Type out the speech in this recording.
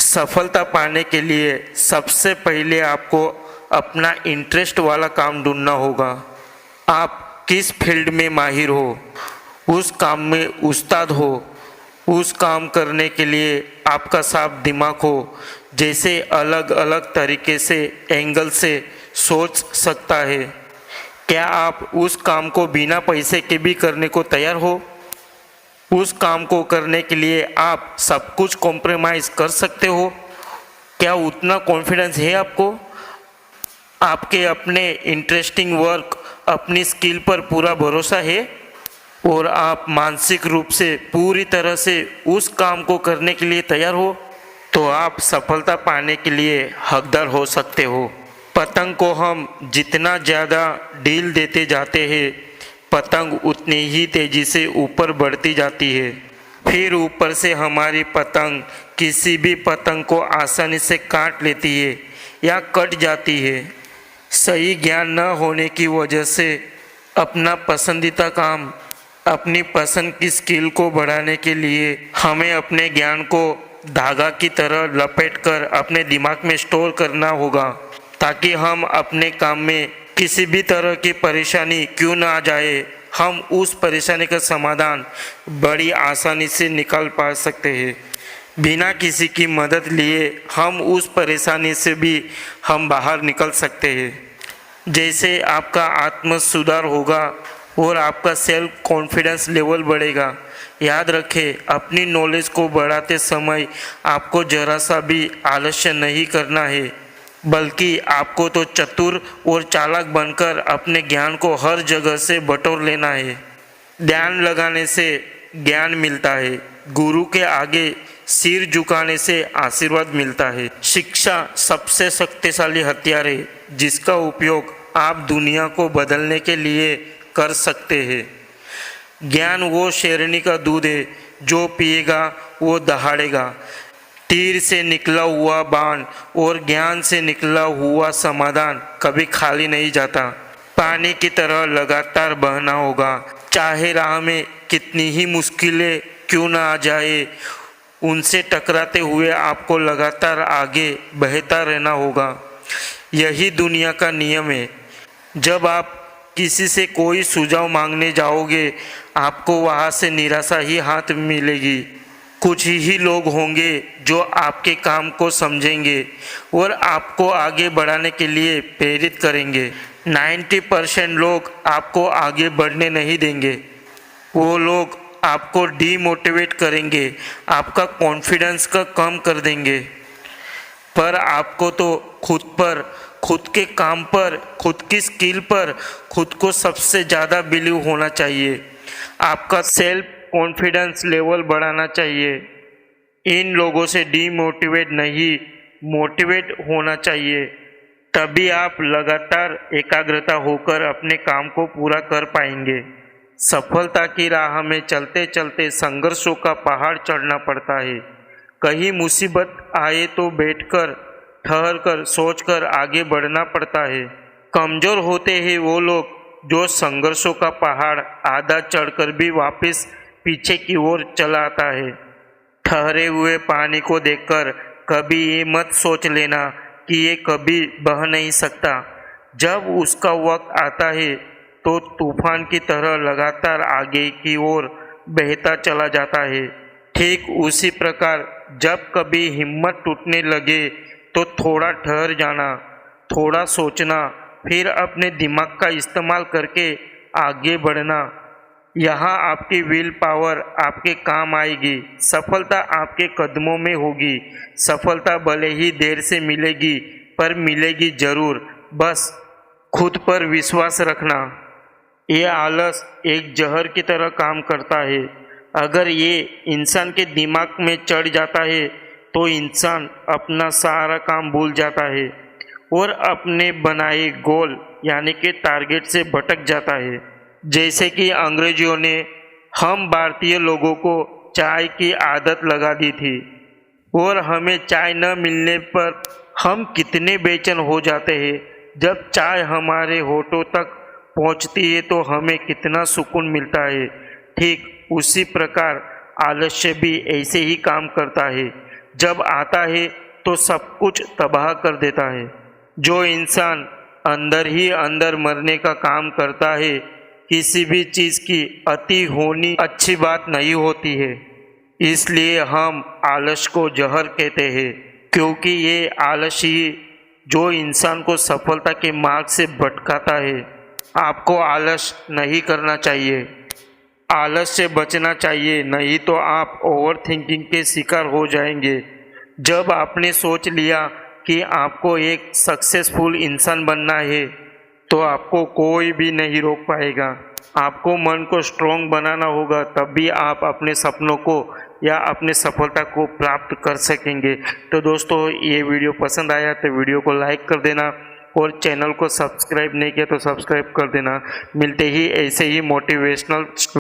सफलता पाने के लिए सबसे पहले आपको अपना इंटरेस्ट वाला काम ढूंढना होगा। आप किस फील्ड में माहिर हो, उस काम में उस्ताद हो, उस काम करने के लिए आपका साफ दिमाग हो, जैसे अलग अलग तरीके से एंगल से सोच सकता है। क्या आप उस काम को बिना पैसे के भी करने को तैयार हो? उस काम को करने के लिए आप सब कुछ कॉम्प्रोमाइज़ कर सकते हो? क्या उतना कॉन्फिडेंस है आपको? आपके अपने इंटरेस्टिंग वर्क, अपनी स्किल पर पूरा भरोसा है और आप मानसिक रूप से पूरी तरह से उस काम को करने के लिए तैयार हो, तो आप सफलता पाने के लिए हकदार हो सकते हो। पतंग को हम जितना ज़्यादा ढील देते जाते हैं, पतंग उतनी ही तेज़ी से ऊपर बढ़ती जाती है। फिर ऊपर से हमारी पतंग किसी भी पतंग को आसानी से काट लेती है या कट जाती है। सही ज्ञान न होने की वजह से अपना पसंदीदा काम, अपनी पसंद की स्किल को बढ़ाने के लिए हमें अपने ज्ञान को धागा की तरह लपेटकर अपने दिमाग में स्टोर करना होगा, ताकि हम अपने काम में किसी भी तरह की परेशानी क्यों ना आ जाए, हम उस परेशानी का समाधान बड़ी आसानी से निकाल पा सकते हैं। बिना किसी की मदद लिए हम उस परेशानी से भी हम बाहर निकल सकते हैं। जैसे आपका आत्म सुधार होगा और आपका सेल्फ कॉन्फिडेंस लेवल बढ़ेगा। याद रखें, अपनी नॉलेज को बढ़ाते समय आपको जरा सा भी आलस्य नहीं करना है, बल्कि आपको तो चतुर और चालाक बनकर अपने ज्ञान को हर जगह से बटोर लेना है। ध्यान लगाने से ज्ञान मिलता है, गुरु के आगे सिर झुकाने से आशीर्वाद मिलता है। शिक्षा सबसे शक्तिशाली हथियार है, जिसका उपयोग आप दुनिया को बदलने के लिए कर सकते हैं। ज्ञान वो शेरनी का दूध है, जो पिएगा वो दहाड़ेगा। तीर से निकला हुआ बाण और ज्ञान से निकला हुआ समाधान कभी खाली नहीं जाता। पानी की तरह लगातार बहना होगा, चाहे राह में कितनी ही मुश्किलें क्यों ना आ जाए, उनसे टकराते हुए आपको लगातार आगे बहता रहना होगा। यही दुनिया का नियम है। जब आप किसी से कोई सुझाव मांगने जाओगे, आपको वहाँ से निराशा ही हाथ मिलेगी। कुछ ही लोग होंगे जो आपके काम को समझेंगे और आपको आगे बढ़ाने के लिए प्रेरित करेंगे। 90% लोग आपको आगे बढ़ने नहीं देंगे। वो लोग आपको डीमोटिवेट करेंगे, आपका कॉन्फिडेंस का कम कर देंगे। पर आपको तो खुद पर, खुद के काम पर, खुद की स्किल पर खुद को सबसे ज़्यादा बिलीव होना चाहिए। आपका सेल्फ कॉन्फिडेंस लेवल बढ़ाना चाहिए। इन लोगों से डीमोटिवेट नहीं, मोटिवेट होना चाहिए। तभी आप लगातार एकाग्रता होकर अपने काम को पूरा कर पाएंगे। सफलता की राह में चलते चलते संघर्षों का पहाड़ चढ़ना पड़ता है। कहीं मुसीबत आए तो बैठकर, ठहरकर, सोचकर आगे बढ़ना पड़ता है। कमज़ोर होते हैं वो लोग जो संघर्षों का पहाड़ आधा चढ़कर भी वापस पीछे की ओर चला आता है। ठहरे हुए पानी को देखकर कभी ये मत सोच लेना कि ये कभी बह नहीं सकता। जब उसका वक्त आता है तो तूफान की तरह लगातार आगे की ओर बहता चला जाता है। ठीक उसी प्रकार जब कभी हिम्मत टूटने लगे तो थोड़ा ठहर जाना, थोड़ा सोचना, फिर अपने दिमाग का इस्तेमाल करके आगे बढ़ना। यहाँ आपकी विल पावर आपके काम आएगी। सफलता आपके कदमों में होगी। सफलता भले ही देर से मिलेगी, पर मिलेगी जरूर। बस खुद पर विश्वास रखना। ये आलस एक जहर की तरह काम करता है। अगर ये इंसान के दिमाग में चढ़ जाता है तो इंसान अपना सारा काम भूल जाता है और अपने बनाए गोल यानी कि टारगेट से भटक जाता है। जैसे कि अंग्रेजों ने हम भारतीय लोगों को चाय की आदत लगा दी थी और हमें चाय न मिलने पर हम कितने बेचैन हो जाते हैं। जब चाय हमारे होठों तक पहुंचती है तो हमें कितना सुकून मिलता है। ठीक उसी प्रकार आलस्य भी ऐसे ही काम करता है। जब आता है तो सब कुछ तबाह कर देता है। जो इंसान अंदर ही अंदर मरने का काम करता है, किसी भी चीज़ की अति होनी अच्छी बात नहीं होती है। इसलिए हम आलस को जहर कहते हैं, क्योंकि ये आलस ही जो इंसान को सफलता के मार्ग से भटकाता है। आपको आलस नहीं करना चाहिए, आलस से बचना चाहिए, नहीं तो आप ओवर थिंकिंग के शिकार हो जाएंगे। जब आपने सोच लिया कि आपको एक सक्सेसफुल इंसान बनना है, तो आपको कोई भी नहीं रोक पाएगा। आपको मन को स्ट्रॉन्ग बनाना होगा, तभी आप अपने सपनों को या अपने सफलता को प्राप्त कर सकेंगे। तो दोस्तों, ये वीडियो पसंद आया तो वीडियो को लाइक कर देना और चैनल को सब्सक्राइब नहीं किया तो सब्सक्राइब कर देना। मिलते ही ऐसे ही मोटिवेशनल